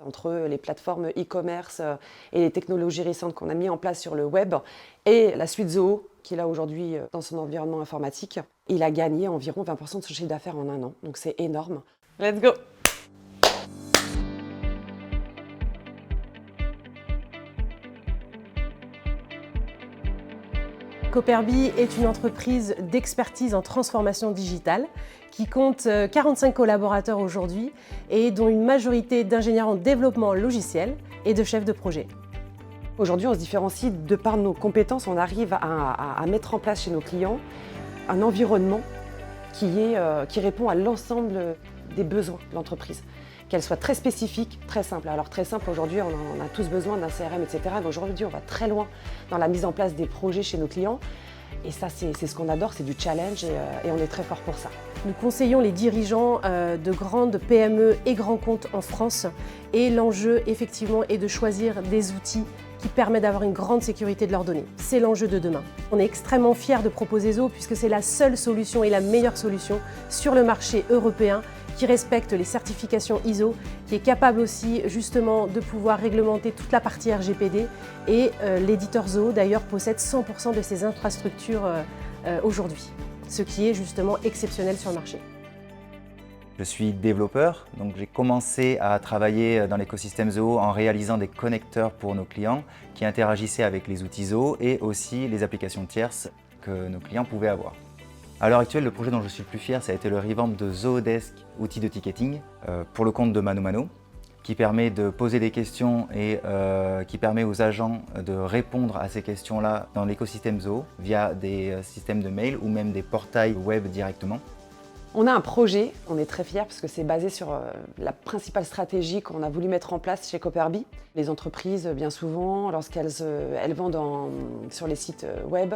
Entre les plateformes e-commerce et les technologies récentes qu'on a mis en place sur le web et la suite Zoho qu'il a aujourd'hui dans son environnement informatique, il a gagné environ 20% de son chiffre d'affaires en un an. Donc c'est énorme. Let's go! Cooperby est une entreprise d'expertise en transformation digitale qui compte 45 collaborateurs aujourd'hui et dont une majorité d'ingénieurs en développement logiciel et de chefs de projet. Aujourd'hui, on se différencie de par nos compétences. On arrive à mettre en place chez nos clients un environnement qui répond à l'ensemble des besoins de l'entreprise. Qu'elle soit très spécifique, très simple. Alors très simple, aujourd'hui, on a tous besoin d'un CRM, etc. Mais aujourd'hui, on va très loin dans la mise en place des projets chez nos clients. Et ça, c'est ce qu'on adore, c'est du challenge et on est très fort pour ça. Nous conseillons les dirigeants de grandes PME et grands comptes en France. Et l'enjeu, effectivement, est de choisir des outils qui permettent d'avoir une grande sécurité de leurs données. C'est l'enjeu de demain. On est extrêmement fiers de proposer Zoho puisque c'est la seule solution et la meilleure solution sur le marché européen qui respecte les certifications ISO, qui est capable aussi justement de pouvoir réglementer toute la partie RGPD. Et l'éditeur Zoho d'ailleurs possède 100% de ses infrastructures aujourd'hui, ce qui est justement exceptionnel sur le marché. Je suis développeur, donc j'ai commencé à travailler dans l'écosystème Zoho en réalisant des connecteurs pour nos clients qui interagissaient avec les outils Zoho et aussi les applications tierces que nos clients pouvaient avoir. À l'heure actuelle, le projet dont je suis le plus fier, ça a été le revamp de Zohodesk, outil de ticketing, pour le compte de ManoMano, qui permet de poser des questions et qui permet aux agents de répondre à ces questions-là dans l'écosystème Zoho via des systèmes de mail ou même des portails web directement. On a un projet, on est très fiers parce que c'est basé sur la principale stratégie qu'on a voulu mettre en place chez Cooperby. Les entreprises, bien souvent, lorsqu'elles vendent sur les sites web,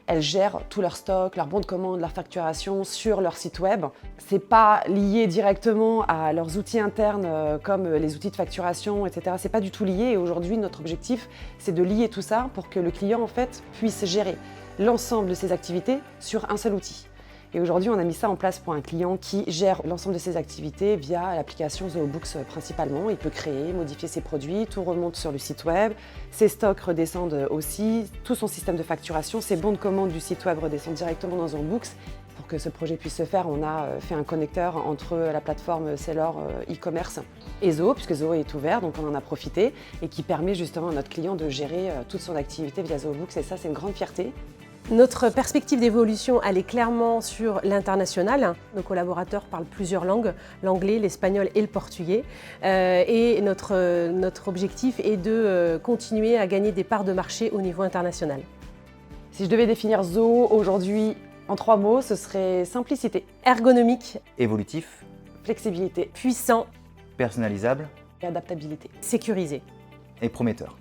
elles gèrent tout leur stock, leur bon de commande, leur facturation sur leur site web. C'est pas lié directement à leurs outils internes comme les outils de facturation, etc. C'est pas du tout lié et aujourd'hui, notre objectif, c'est de lier tout ça pour que le client en fait, puisse gérer l'ensemble de ses activités sur un seul outil. Et aujourd'hui, on a mis ça en place pour un client qui gère l'ensemble de ses activités via l'application Zoho Books principalement. Il peut créer, modifier ses produits, tout remonte sur le site web, ses stocks redescendent aussi, tout son système de facturation, ses bons de commande du site web redescendent directement dans Zoho Books. Pour que ce projet puisse se faire, on a fait un connecteur entre la plateforme Seller e-commerce et Zoho, puisque Zoho est ouvert, donc on en a profité, et qui permet justement à notre client de gérer toute son activité via Zoho Books, et ça, c'est une grande fierté. Notre perspective d'évolution, elle est clairement sur l'international. Nos collaborateurs parlent plusieurs langues, l'anglais, l'espagnol et le portugais. Et notre objectif est de continuer à gagner des parts de marché au niveau international. Si je devais définir Zoho aujourd'hui en 3 mots, ce serait simplicité, Ergonomique, Évolutif, flexibilité puissant, personnalisable et adaptabilité. sécurisé. et prometteur.